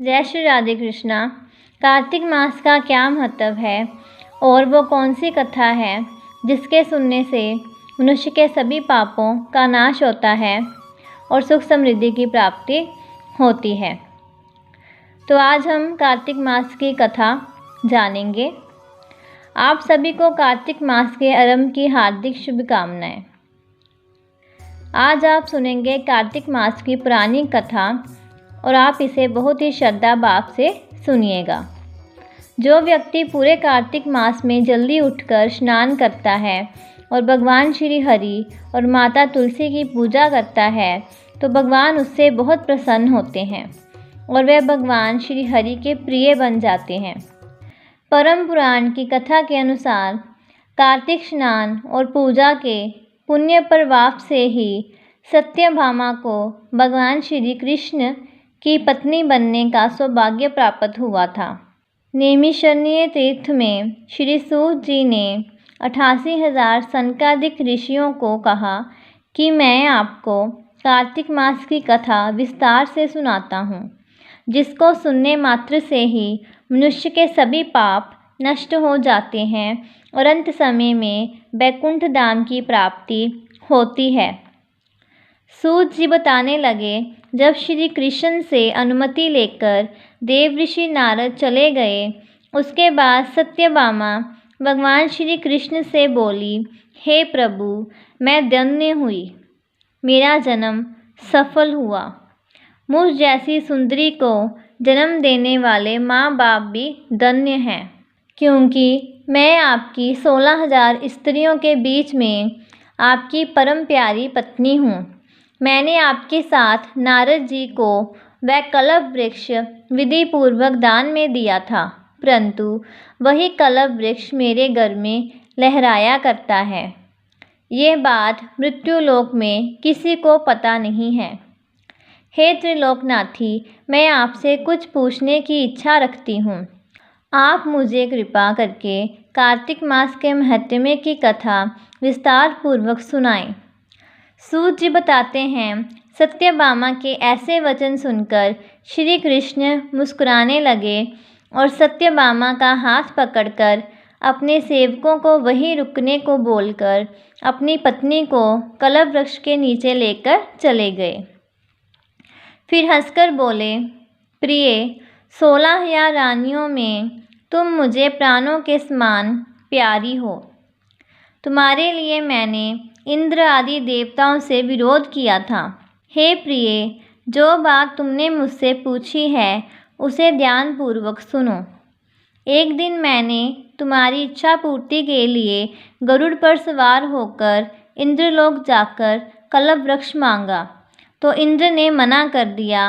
जय श्री राधे कृष्णा। कार्तिक मास का क्या महत्व है और वो कौन सी कथा है जिसके सुनने से मनुष्य के सभी पापों का नाश होता है और सुख समृद्धि की प्राप्ति होती है। तो आज हम कार्तिक मास की कथा जानेंगे। आप सभी को कार्तिक मास के आरंभ की हार्दिक शुभकामनाएं। आज आप सुनेंगे कार्तिक मास की पुरानी कथा और आप इसे बहुत ही श्रद्धा भाव से सुनिएगा। जो व्यक्ति पूरे कार्तिक मास में जल्दी उठकर स्नान करता है और भगवान श्री हरि और माता तुलसी की पूजा करता है तो भगवान उससे बहुत प्रसन्न होते हैं और वह भगवान श्री हरि के प्रिय बन जाते हैं। परम पुराण की कथा के अनुसार कार्तिक स्नान और पूजा के पुण्य प्रभाव से ही सत्यभामा को भगवान श्री कृष्ण की पत्नी बनने का सौभाग्य प्राप्त हुआ था। नैमिषारण्य तीर्थ में श्री सूत जी ने 88,000 सनकादिक ऋषियों को कहा कि मैं आपको कार्तिक मास की कथा विस्तार से सुनाता हूँ, जिसको सुनने मात्र से ही मनुष्य के सभी पाप नष्ट हो जाते हैं और अंत समय में वैकुंठ धाम की प्राप्ति होती है। सूत जी बताने लगे, जब श्री कृष्ण से अनुमति लेकर देव ऋषि नारद चले गए, उसके बाद सत्यभामा भगवान श्री कृष्ण से बोली, हे प्रभु, मैं धन्य हुई, मेरा जन्म सफल हुआ। मुझ जैसी सुंदरी को जन्म देने वाले माँ बाप भी धन्य हैं, क्योंकि मैं आपकी 16,000 स्त्रियों के बीच में आपकी परम प्यारी पत्नी हूँ। मैंने आपके साथ नारद जी को वह कल्प वृक्ष विधि पूर्वक दान में दिया था, परंतु वही कल्प वृक्ष मेरे घर में लहराया करता है। ये बात मृत्युलोक में किसी को पता नहीं है। हे त्रिलोकनाथी, मैं आपसे कुछ पूछने की इच्छा रखती हूँ। आप मुझे कृपा करके कार्तिक मास के महत्म्य की कथा विस्तार पूर्वक सुनाएं। सूत जी बताते हैं, सत्यभामा के ऐसे वचन सुनकर श्री कृष्ण मुस्कुराने लगे और सत्यभामा का हाथ पकड़कर अपने सेवकों को वहीं रुकने को बोलकर अपनी पत्नी को कल्प वृक्ष के नीचे लेकर चले गए। फिर हंसकर बोले, प्रिय, 16,000 रानियों में तुम मुझे प्राणों के समान प्यारी हो। तुम्हारे लिए मैंने इंद्र आदि देवताओं से विरोध किया था। हे प्रिय, जो बात तुमने मुझसे पूछी है उसे ध्यानपूर्वक सुनो। एक दिन मैंने तुम्हारी इच्छा पूर्ति के लिए गरुड़ पर सवार होकर इंद्रलोक जाकर कल्प वृक्ष मांगा, तो इंद्र ने मना कर दिया।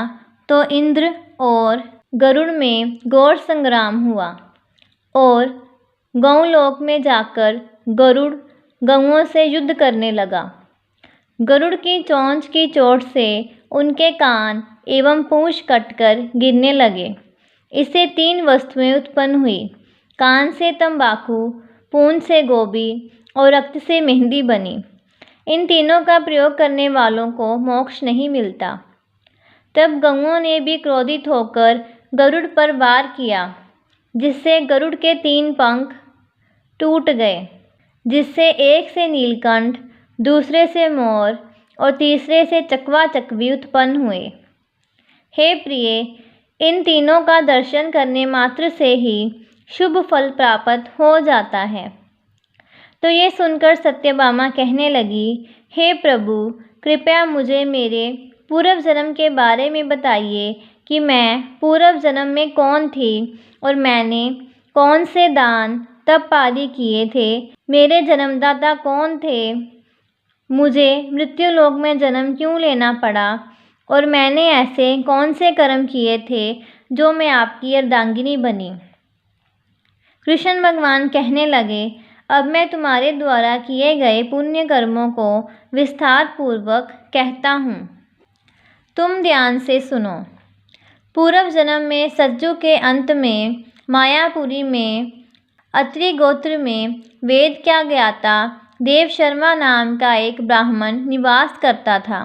तो इंद्र और गरुड़ में घोर संग्राम हुआ और गौलोक में जाकर गरुड़ गौओं से युद्ध करने लगा। गरुड़ की चोंच की चोट से उनके कान एवं पूंछ कटकर गिरने लगे। इससे 3 वस्तुएं उत्पन्न हुई। कान से तंबाकू, पूंछ से गोभी और रक्त से मेहंदी बनी। इन तीनों का प्रयोग करने वालों को मोक्ष नहीं मिलता। तब गौओं ने भी क्रोधित होकर गरुड़ पर वार किया, जिससे गरुड़ के 3 पंख टूट गए, जिससे एक से नीलकंठ, दूसरे से मोर और तीसरे से चकवा चकवी उत्पन्न हुए। हे प्रिय, इन तीनों का दर्शन करने मात्र से ही शुभ फल प्राप्त हो जाता है। तो ये सुनकर सत्यभामा कहने लगी, हे प्रभु, कृपया मुझे मेरे पूर्व जन्म के बारे में बताइए कि मैं पूर्व जन्म में कौन थी और मैंने कौन से दान तप आदि किए थे। मेरे जन्मदाता कौन थे, मुझे मृत्युलोक में जन्म क्यों लेना पड़ा और मैंने ऐसे कौन से कर्म किए थे जो मैं आपकी अर्धांगिनी बनी। कृष्ण भगवान कहने लगे, अब मैं तुम्हारे द्वारा किए गए पुण्य कर्मों को विस्तार पूर्वक कहता हूँ, तुम ध्यान से सुनो। पूर्व जन्म में सज्जु के अंत में मायापुरी में अत्रि गोत्र में वेद क्या ज्ञाता देव शर्मा नाम का एक ब्राह्मण निवास करता था।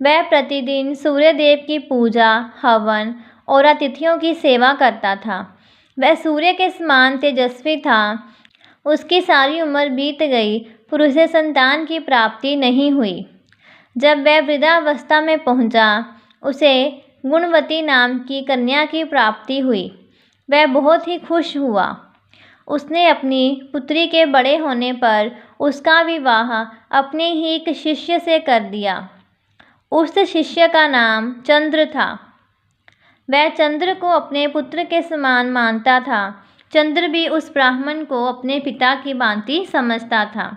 वह प्रतिदिन सूर्यदेव की पूजा, हवन और अतिथियों की सेवा करता था। वह सूर्य के समान तेजस्वी था। उसकी सारी उम्र बीत गई पर उसे संतान की प्राप्ति नहीं हुई। जब वह वृद्धावस्था में पहुंचा, उसे गुणवती नाम की कन्या की प्राप्ति हुई। वह बहुत ही खुश हुआ। उसने अपनी पुत्री के बड़े होने पर उसका विवाह अपने ही एक शिष्य से कर दिया। उस शिष्य का नाम चंद्र था। वह चंद्र को अपने पुत्र के समान मानता था। चंद्र भी उस ब्राह्मण को अपने पिता की भांति समझता था।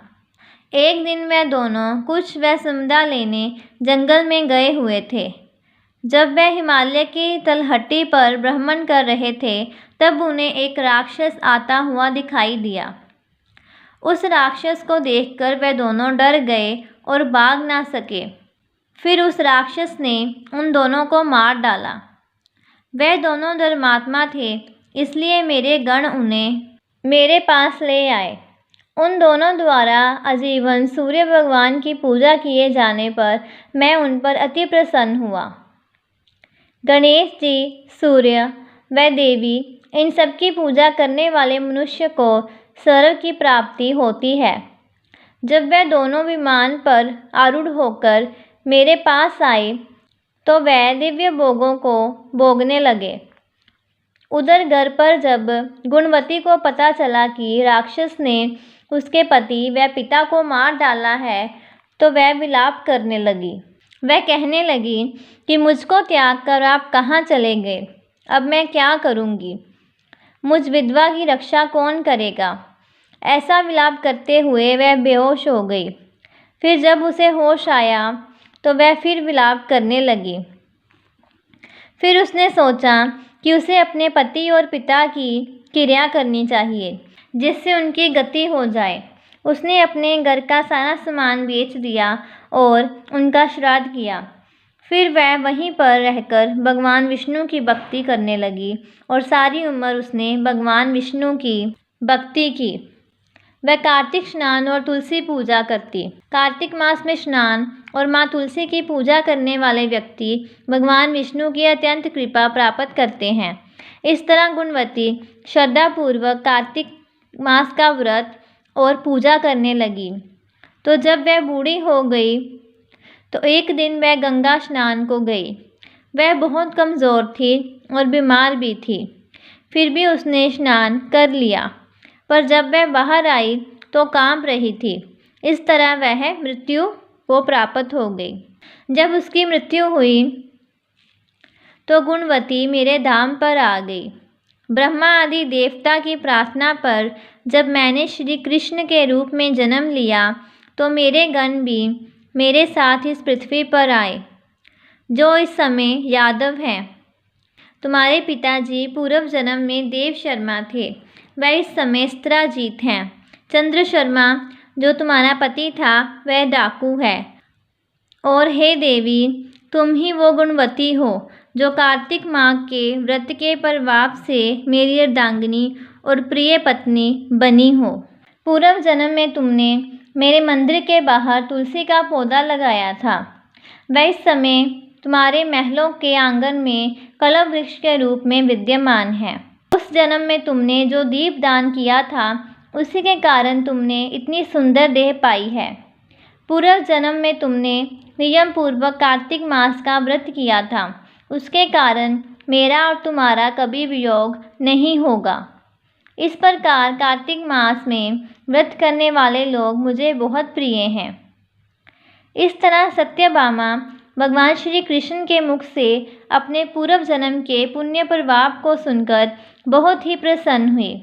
एक दिन वह दोनों कुछ वसुंधरा लेने जंगल में गए हुए थे। जब वह हिमालय की तलहटी पर भ्रमण कर रहे थे, तब उन्हें एक राक्षस आता हुआ दिखाई दिया। उस राक्षस को देखकर वह दोनों डर गए और भाग ना सके। फिर उस राक्षस ने उन दोनों को मार डाला। वह दोनों धर्मात्मा थे, इसलिए मेरे गण उन्हें मेरे पास ले आए। उन दोनों द्वारा आजीवन सूर्य भगवान की पूजा किए जाने पर मैं उन पर अति प्रसन्न हुआ। गणेश जी, सूर्य व देवी, इन सब की पूजा करने वाले मनुष्य को स्वर्ग की प्राप्ति होती है। जब वह दोनों विमान पर आरूढ़ होकर मेरे पास आए, तो वह दिव्य भोगों को भोगने लगे। उधर घर पर जब गुणवती को पता चला कि राक्षस ने उसके पति व पिता को मार डाला है, तो वह विलाप करने लगी। वह कहने लगी कि मुझको त्याग कर आप कहाँ चले गए? अब मैं क्या करूँगी? मुझ विधवा की रक्षा कौन करेगा? ऐसा विलाप करते हुए वह बेहोश हो गई। फिर जब उसे होश आया, तो वह फिर विलाप करने लगी। फिर उसने सोचा कि उसे अपने पति और पिता की क्रिया करनी चाहिए, जिससे उनकी गति हो जाए। उसने अपने घर का सारा सामान बेच दिया और उनका श्राद्ध किया। फिर वह वहीं पर रहकर भगवान विष्णु की भक्ति करने लगी और सारी उम्र उसने भगवान विष्णु की भक्ति की। वह कार्तिक स्नान और तुलसी पूजा करती। कार्तिक मास में स्नान और माँ तुलसी की पूजा करने वाले व्यक्ति भगवान विष्णु की अत्यंत कृपा प्राप्त करते हैं। इस तरह गुणवती श्रद्धापूर्वक कार्तिक मास का व्रत और पूजा करने लगी। तो जब वह बूढ़ी हो गई, तो एक दिन वह गंगा स्नान को गई। वह बहुत कमज़ोर थी और बीमार भी थी। फिर भी उसने स्नान कर लिया, पर जब वह बाहर आई तो कांप रही थी। इस तरह वह मृत्यु को प्राप्त हो गई। जब उसकी मृत्यु हुई, तो गुणवती मेरे धाम पर आ गई। ब्रह्मा आदि देवता की प्रार्थना पर जब मैंने श्री कृष्ण के रूप में जन्म लिया, तो मेरे गण भी मेरे साथ इस पृथ्वी पर आए, जो इस समय यादव हैं। तुम्हारे पिताजी पूर्व जन्म में देव शर्मा थे, वह इस समय स्त्राजीत हैं। चंद्र शर्मा जो तुम्हारा पति था, वह डाकू है। और हे देवी, तुम ही वो गुणवती हो जो कार्तिक माह के व्रत के प्रभाव से मेरी अर्धांगिनी और प्रिय पत्नी बनी हो। पूर्व जन्म में तुमने मेरे मंदिर के बाहर तुलसी का पौधा लगाया था। वह इस समय तुम्हारे महलों के आंगन में कलम वृक्ष के रूप में विद्यमान है। उस जन्म में तुमने जो दीप दान किया था, उसी के कारण तुमने इतनी सुंदर देह पाई है। पूर्व जन्म में तुमने नियम पूर्वक कार्तिक मास का व्रत किया था, उसके कारण मेरा और तुम्हारा कभी वियोग नहीं होगा। इस प्रकार कार्तिक मास में व्रत करने वाले लोग मुझे बहुत प्रिय हैं। इस तरह सत्यभामा भगवान श्री कृष्ण के मुख से अपने पूर्व जन्म के पुण्य प्रभाव को सुनकर बहुत ही प्रसन्न हुई।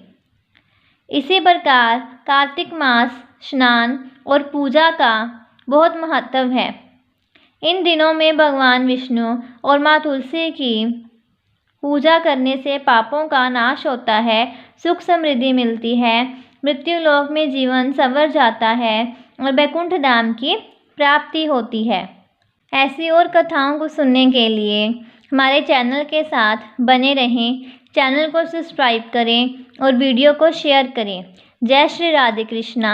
इसी प्रकार कार्तिक मास स्नान और पूजा का बहुत महत्व है। इन दिनों में भगवान विष्णु और माँ तुलसी की पूजा करने से पापों का नाश होता है, सुख समृद्धि मिलती है, मृत्युलोक में जीवन संवर जाता है और वैकुंठ धाम की प्राप्ति होती है। ऐसी और कथाओं को सुनने के लिए हमारे चैनल के साथ बने रहें। चैनल को सब्सक्राइब करें और वीडियो को शेयर करें। जय श्री राधे कृष्णा।